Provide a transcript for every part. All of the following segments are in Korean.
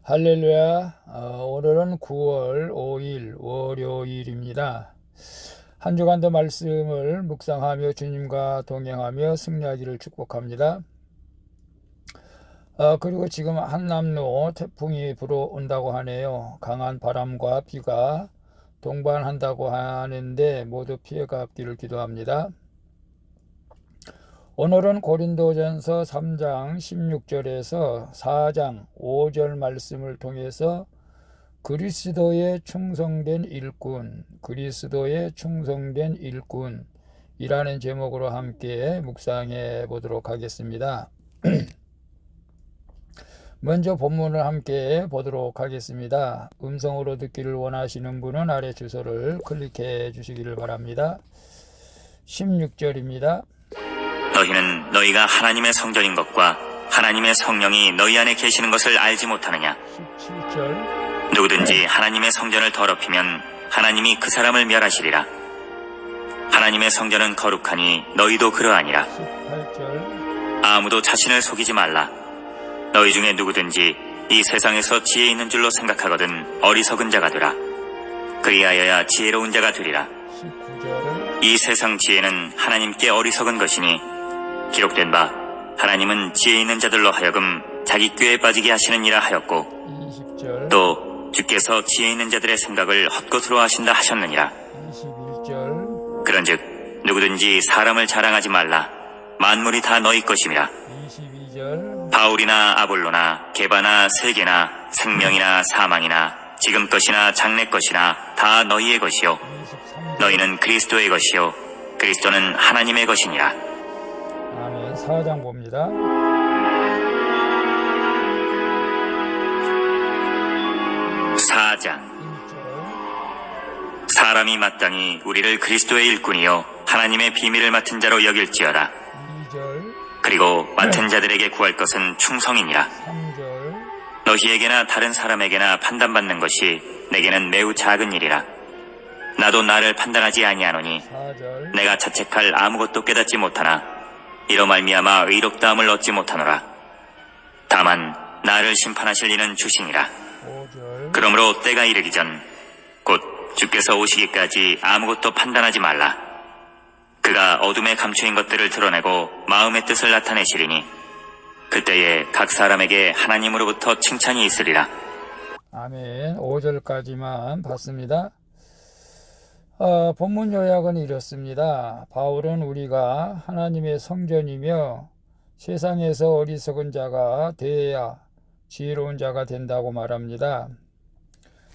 할렐루야. 오늘은 9월 5일 월요일입니다. 한 주간도 말씀을 묵상하며 주님과 동행하며 승리하기를 축복합니다. 그리고 지금 한남로 태풍이 불어온다고 하네요. 강한 바람과 비가 동반한다고 하는데 모두 피해가 없기를 기도합니다. 오늘은 고린도전서 3장 16절에서 4장 5절 말씀을 통해서 그리스도의 충성된 일꾼이라는 제목으로 함께 묵상해 보도록 하겠습니다. 먼저 본문을 함께 보도록 하겠습니다. 음성으로 듣기를 원하시는 분은 아래 주소를 클릭해 주시기를 바랍니다. 16절입니다. 너희는 너희가 하나님의 성전인 것과 하나님의 성령이 너희 안에 계시는 것을 알지 못하느냐. 17절. 누구든지 하나님의 성전을 더럽히면 하나님이 그 사람을 멸하시리라. 하나님의 성전은 거룩하니 너희도 그러하니라. 18절. 아무도 자신을 속이지 말라. 너희 중에 누구든지 이 세상에서 지혜 있는 줄로 생각하거든 어리석은 자가 되라. 그리하여야 지혜로운 자가 되리라. 19절. 이 세상 지혜는 하나님께 어리석은 것이니 기록된 바 하나님은 지혜 있는 자들로 하여금 자기 꾀에 빠지게 하시느니라 하였고 20절. 또 주께서 지혜 있는 자들의 생각을 헛것으로 하신다 하셨느니라. 21절. 그런즉 누구든지 사람을 자랑하지 말라. 만물이 다 너희 것임이라. 22절. 바울이나 아볼로나 게바나 세계나 생명이나 사망이나 지금 것이나 장래 것이나 다 너희의 것이요 23절. 너희는 그리스도의 것이요 그리스도는 하나님의 것이니라. 아멘. 4장 봅니다. 4장. 1절. 사람이 마땅히 우리를 그리스도의 일꾼이요 하나님의 비밀을 맡은 자로 여길지어다. 2절. 그리고 맡은 자들에게 구할 것은 충성이니라. 3절. 너희에게나 다른 사람에게나 판단받는 것이 내게는 매우 작은 일이라. 나도 나를 판단하지 아니하노니 4절. 내가 자책할 아무것도 깨닫지 못하나 이로 말미암아 의롭다함을 얻지 못하노라. 다만 나를 심판하실 이는 주시니라. 5절. 그러므로 때가 이르기 전 곧 주께서 오시기까지 아무것도 판단하지 말라. 그가 어둠에 감추인 것들을 드러내고 마음의 뜻을 나타내시리니 그때에 각 사람에게 하나님으로부터 칭찬이 있으리라. 아멘. 5절까지만 봤습니다. 본문 요약은 이렇습니다. 바울은 우리가 하나님의 성전이며 세상에서 어리석은 자가 되어야 지혜로운 자가 된다고 말합니다.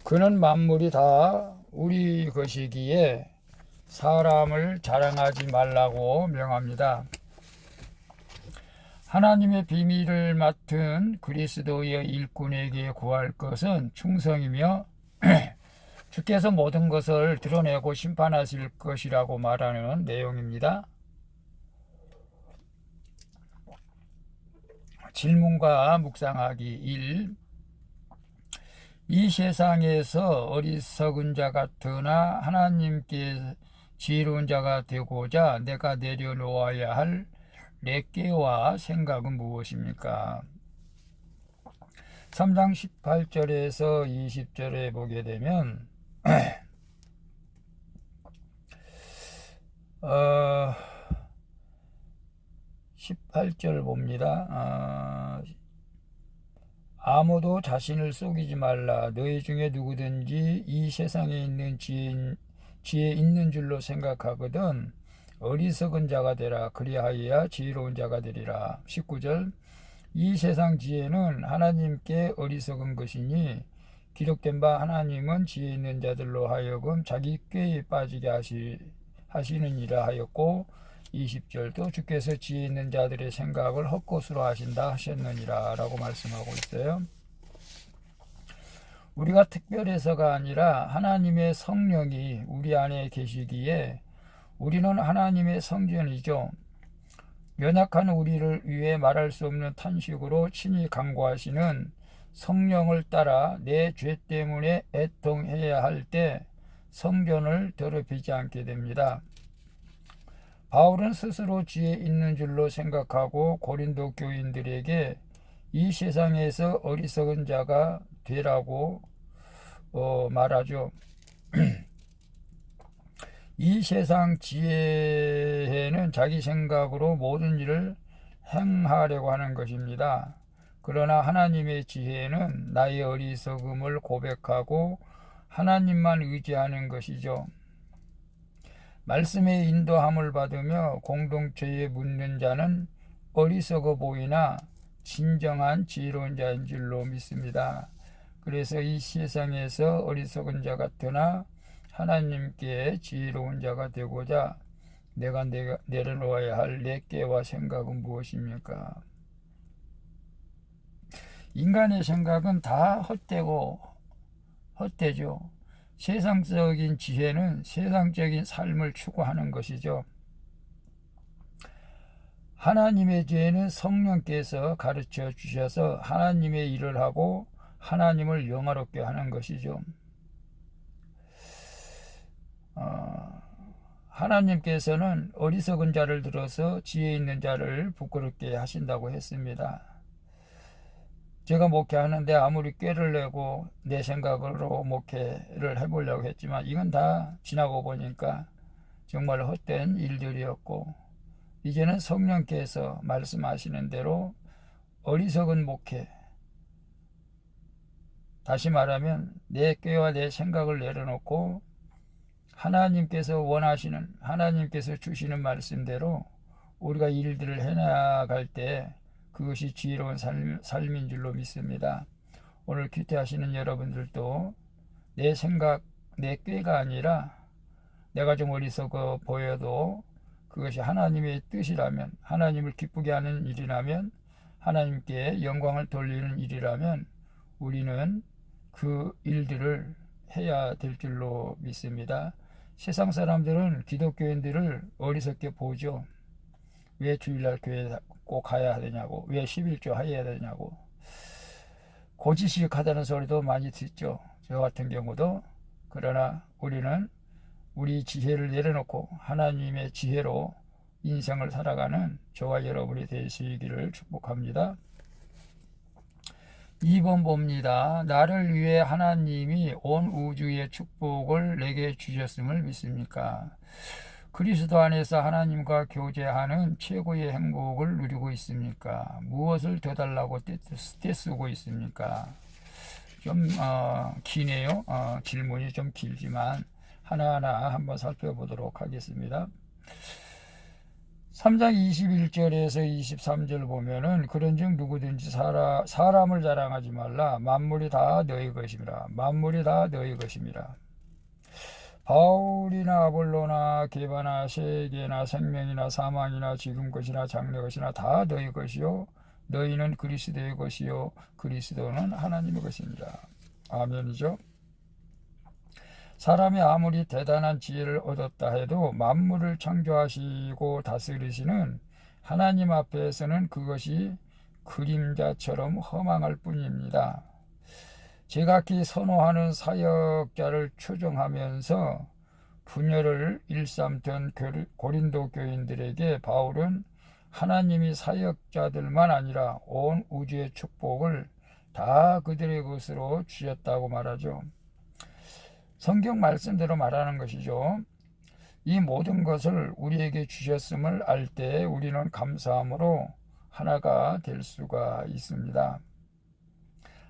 그는 만물이 다 우리 것이기에 사람을 자랑하지 말라고 명합니다. 하나님의 비밀을 맡은 그리스도의 일꾼에게 구할 것은 충성이며 주께서 모든 것을 드러내고 심판하실 것이라고 말하는 내용입니다. 질문과 묵상하기 1. 이 세상에서 어리석은 자 같으나 하나님께 지혜로운 자가 되고자 내가 내려놓아야 할 내 꾀와 생각은 무엇입니까? 3장 18절에서 20절에 보게 되면 18절 봅니다. 아무도 자신을 속이지 말라. 너희 중에 누구든지 이 세상에 있는 지혜 있는 줄로 생각하거든 어리석은 자가 되라. 그리하여야 지혜로운 자가 되리라. 19절. 이 세상 지혜는 하나님께 어리석은 것이니 기록된 바 하나님은 지혜 있는 자들로 하여금 자기 꾀에 빠지게 하시느니라 하였고 20절도 주께서 지혜 있는 자들의 생각을 헛것으로 하신다 하셨느니라 라고 말씀하고 있어요. 우리가 특별해서가 아니라 하나님의 성령이 우리 안에 계시기에 우리는 하나님의 성전이죠. 연약한 우리를 위해 말할 수 없는 탄식으로 친히 간구하시는 성령을 따라 내 죄 때문에 애통해야 할 때 성전을 더럽히지 않게 됩니다. 바울은 스스로 지혜 있는 줄로 생각하고 고린도 교인들에게 이 세상에서 어리석은 자가 되라고 말하죠. 이 세상 지혜는 자기 생각으로 모든 일을 행하려고 하는 것입니다. 그러나 하나님의 지혜는 나의 어리석음을 고백하고 하나님만 의지하는 것이죠. 말씀의 인도함을 받으며 공동체에 묻는 자는 어리석어 보이나 진정한 지혜로운 자인 줄로 믿습니다. 그래서 이 세상에서 어리석은 자 같으나 하나님께 지혜로운 자가 되고자 내가 내려놓아야 할 내 깨와 생각은 무엇입니까? 인간의 생각은 다 헛되죠. 세상적인 지혜는 세상적인 삶을 추구하는 것이죠. 하나님의 지혜는 성령께서 가르쳐 주셔서 하나님의 일을 하고 하나님을 영화롭게 하는 것이죠. 하나님께서는 어리석은 자를 들어서 지혜 있는 자를 부끄럽게 하신다고 했습니다. 제가 목회하는데 아무리 꾀를 내고 내 생각으로 목회를 해보려고 했지만 이건 다 지나고 보니까 정말 헛된 일들이었고, 이제는 성령께서 말씀하시는 대로 어리석은 목회, 다시 말하면 내 꾀와 내 생각을 내려놓고 하나님께서 원하시는, 하나님께서 주시는 말씀대로 우리가 일들을 해나갈 때 그것이 지혜로운 삶인 줄로 믿습니다. 오늘 큐티하시는 여러분들도 내 생각, 내 꾀가 아니라 내가 좀 어리석어 보여도 그것이 하나님의 뜻이라면, 하나님을 기쁘게 하는 일이라면, 하나님께 영광을 돌리는 일이라면 우리는 그 일들을 해야 될 줄로 믿습니다. 세상 사람들은 기독교인들을 어리석게 보죠. 왜 주일날 교회 꼭 가야 되냐고, 왜 11조 해야 되냐고, 고지식하다는 소리도 많이 듣죠. 저 같은 경우도. 그러나 우리는 우리 지혜를 내려놓고 하나님의 지혜로 인생을 살아가는 저와 여러분이 되시기를 축복합니다. 2번 봅니다. 나를 위해 하나님이 온 우주의 축복을 내게 주셨음을 믿습니까? 그리스도 안에서 하나님과 교제하는 최고의 행복을 누리고 있습니까? 무엇을 더 달라고 떼쓰고 있습니까? 좀 기네요. 질문이 좀 길지만 하나하나 한번 살펴보도록 하겠습니다. 3장 21절에서 23절 보면은 그런즉 누구든지 사람을 자랑하지 말라. 만물이 다 너희 것임이라. 만물이 다 너희 것임이라. 바울이나 아볼로나 게바나 세계나 생명이나 사망이나 지금 것이나 장래 것이나 다 너희 것이요 너희는 그리스도의 것이요 그리스도는 하나님의 것입니다. 아멘이죠. 사람이 아무리 대단한 지혜를 얻었다 해도 만물을 창조하시고 다스리시는 하나님 앞에서는 그것이 그림자처럼 허망할 뿐입니다. 제각기 선호하는 사역자를 추종하면서 분열을 일삼던 고린도 교인들에게 바울은 하나님이 사역자들만 아니라 온 우주의 축복을 다 그들의 것으로 주셨다고 말하죠. 성경 말씀대로 말하는 것이죠. 이 모든 것을 우리에게 주셨음을 알 때 우리는 감사함으로 하나가 될 수가 있습니다.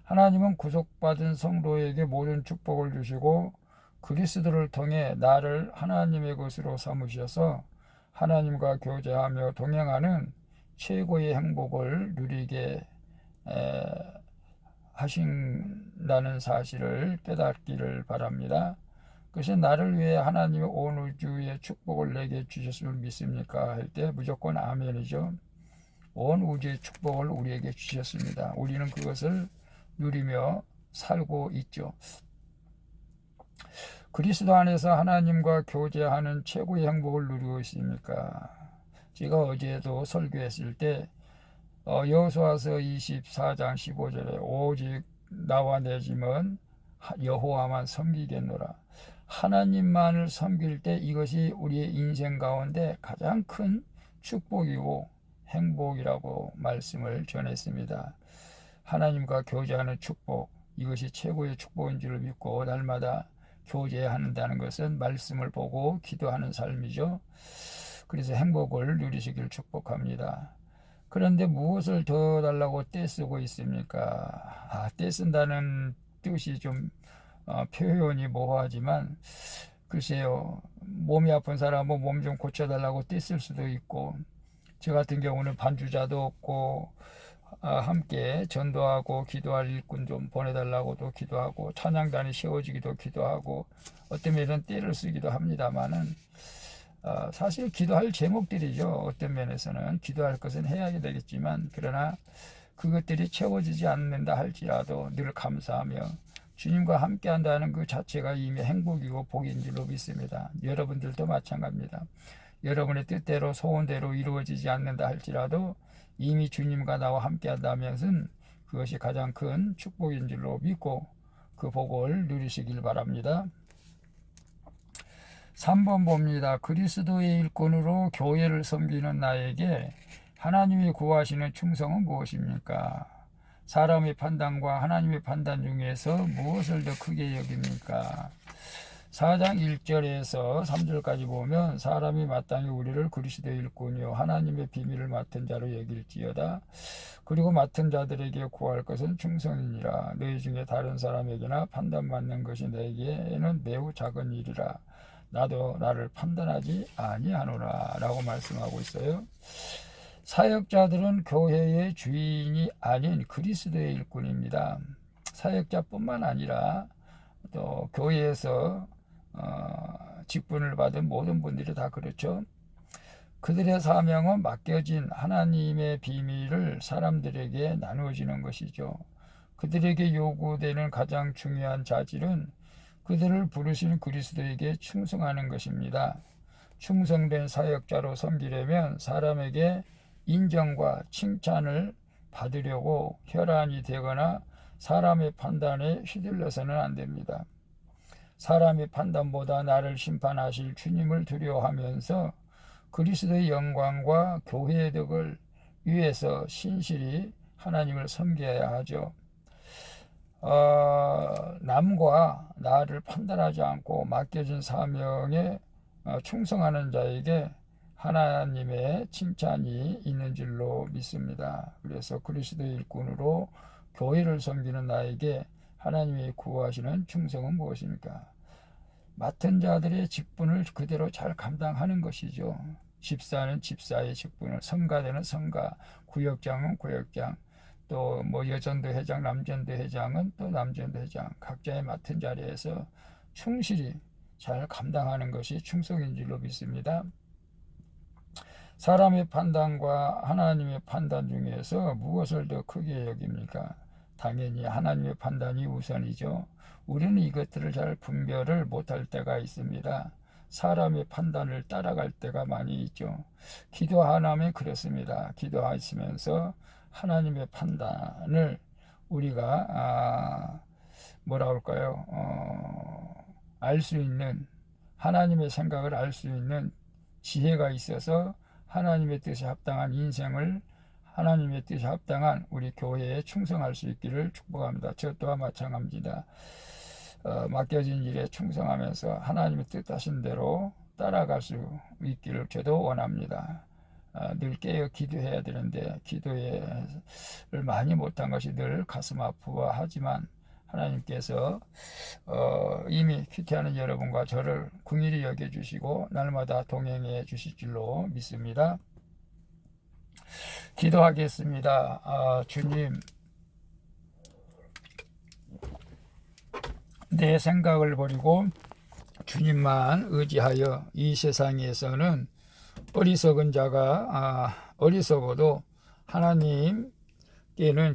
하나님은 구속받은 성도에게 모든 축복을 주시고 그리스도를 통해 나를 하나님의 것으로 삼으셔서 하나님과 교제하며 동행하는 최고의 행복을 누리게 하신다는 사실을 깨닫기를 바랍니다. 그것이 나를 위해 하나님의 온 우주의 축복을 내게 주셨음을 믿습니까? 할 때 무조건 아멘이죠. 온 우주의 축복을 우리에게 주셨습니다. 우리는 그것을 누리며 살고 있죠. 그리스도 안에서 하나님과 교제하는 최고의 행복을 누리고 있습니까? 제가 어제도 설교했을 때 여호수아서 24장 15절에 오직 나와 내 짐은 여호와만 섬기겠노라. 하나님만을 섬길 때 이것이 우리의 인생 가운데 가장 큰 축복이고 행복이라고 말씀을 전했습니다. 하나님과 교제하는 축복, 이것이 최고의 축복인 줄 믿고 날마다 교제한다는 것은 말씀을 보고 기도하는 삶이죠. 그래서 행복을 누리시길 축복합니다. 그런데 무엇을 더 달라고 떼쓰고 있습니까? 떼쓴다는 뜻이 좀 표현이 모호하지만 글쎄요, 몸이 아픈 사람은 몸 좀 고쳐달라고 떼쓸 수도 있고, 저 같은 경우는 반주자도 없고 함께 전도하고 기도할 일꾼 좀 보내달라고도 기도하고 찬양단이 세워지기도 기도하고 어떤 면에는 떼를 쓰기도 합니다만은 사실 기도할 제목들이죠. 어떤 면에서는 기도할 것은 해야 되겠지만 그러나 그것들이 채워지지 않는다 할지라도 늘 감사하며 주님과 함께 한다는 그 자체가 이미 행복이고 복인 줄로 믿습니다. 여러분들도 마찬가지입니다. 여러분의 뜻대로 소원대로 이루어지지 않는다 할지라도 이미 주님과 나와 함께 한다면은 그것이 가장 큰 축복인 줄로 믿고 그 복을 누리시길 바랍니다. 3번 봅니다. 그리스도의 일꾼으로 교회를 섬기는 나에게 하나님이 구하시는 충성은 무엇입니까? 사람의 판단과 하나님의 판단 중에서 무엇을 더 크게 여깁니까? 4장 1절에서 3절까지 보면 사람이 마땅히 우리를 그리스도의 일꾼이요 하나님의 비밀을 맡은 자로 여길지어다. 그리고 맡은 자들에게 구할 것은 충성이니라. 너희 중에 다른 사람에게나 판단받는 것이 내게는 매우 작은 일이라. 나도 나를 판단하지 아니하노라 라고 말씀하고 있어요. 사역자들은 교회의 주인이 아닌 그리스도의 일꾼입니다. 사역자뿐만 아니라 또 교회에서 직분을 받은 모든 분들이 다 그렇죠. 그들의 사명은 맡겨진 하나님의 비밀을 사람들에게 나누어지는 것이죠. 그들에게 요구되는 가장 중요한 자질은 그들을 부르신 그리스도에게 충성하는 것입니다. 충성된 사역자로 섬기려면 사람에게 인정과 칭찬을 받으려고 혈안이 되거나 사람의 판단에 휘둘려서는 안 됩니다. 사람의 판단보다 나를 심판하실 주님을 두려워하면서 그리스도의 영광과 교회의 덕을 위해서 신실히 하나님을 섬겨야 하죠. 남과 나를 판단하지 않고 맡겨진 사명에 충성하는 자에게 하나님의 칭찬이 있는 줄로 믿습니다. 그래서 그리스도의 일꾼으로 교회를 섬기는 나에게 하나님이 구하시는 충성은 무엇입니까? 맡은 자들의 직분을 그대로 잘 감당하는 것이죠. 집사는 집사의 직분을, 성가대는 성가, 구역장은 구역장, 또 뭐 여전도 회장, 남전도 회장은 또 남전도 회장, 각자의 맡은 자리에서 충실히 잘 감당하는 것이 충성인 줄로 믿습니다. 사람의 판단과 하나님의 판단 중에서 무엇을 더 크게 여깁니까? 당연히 하나님의 판단이 우선이죠. 우리는 이것들을 잘 분별을 못할 때가 있습니다. 사람의 판단을 따라갈 때가 많이 있죠. 기도하면 그렇습니다. 기도하시면서 하나님의 판단을 우리가 알 수 있는, 하나님의 생각을 알 수 있는 지혜가 있어서 하나님의 뜻에 합당한 인생을, 하나님의 뜻에 합당한 우리 교회에 충성할 수 있기를 축복합니다. 저 또한 마찬가지입니다. 맡겨진 일에 충성하면서 하나님의 뜻하신 대로 따라갈 수 있기를 저도 원합니다. 늘 깨어 기도해야 되는데 기도를 많이 못한 것이 늘 가슴 아프하지만 하나님께서 이미 큐티하는 여러분과 저를 긍휼히 여겨주시고 날마다 동행해 주실 줄로 믿습니다. 기도하겠습니다. 주님, 내 생각을 버리고 주님만 의지하여 이 세상에서는 어리석은 자가 어리석어도 하나님께는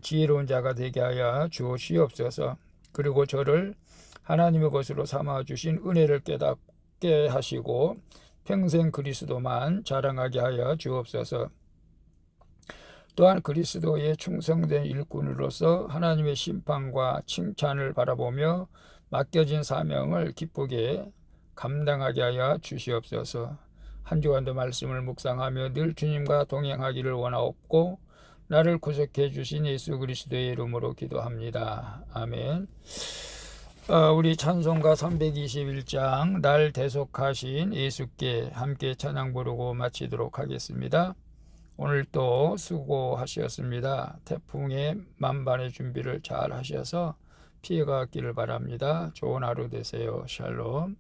지혜로운 자가 되게 하여 주시옵소서. 그리고 저를 하나님의 것으로 삼아주신 은혜를 깨닫게 하시고 평생 그리스도만 자랑하게 하여 주옵소서. 또한 그리스도의 충성된 일꾼으로서 하나님의 심판과 칭찬을 바라보며 맡겨진 사명을 기쁘게 감당하게 하여 주시옵소서. 한 주간도 말씀을 묵상하며 늘 주님과 동행하기를 원하옵고 나를 구속해 주신 예수 그리스도의 이름으로 기도합니다. 아멘. 우리 찬송가 321장 날 대속하신 예수께 함께 찬양 부르고 마치도록 하겠습니다. 오늘 또 수고하셨습니다. 태풍의 만반의 준비를 잘 하셔서 피해가 없기를 바랍니다. 좋은 하루 되세요. 샬롬.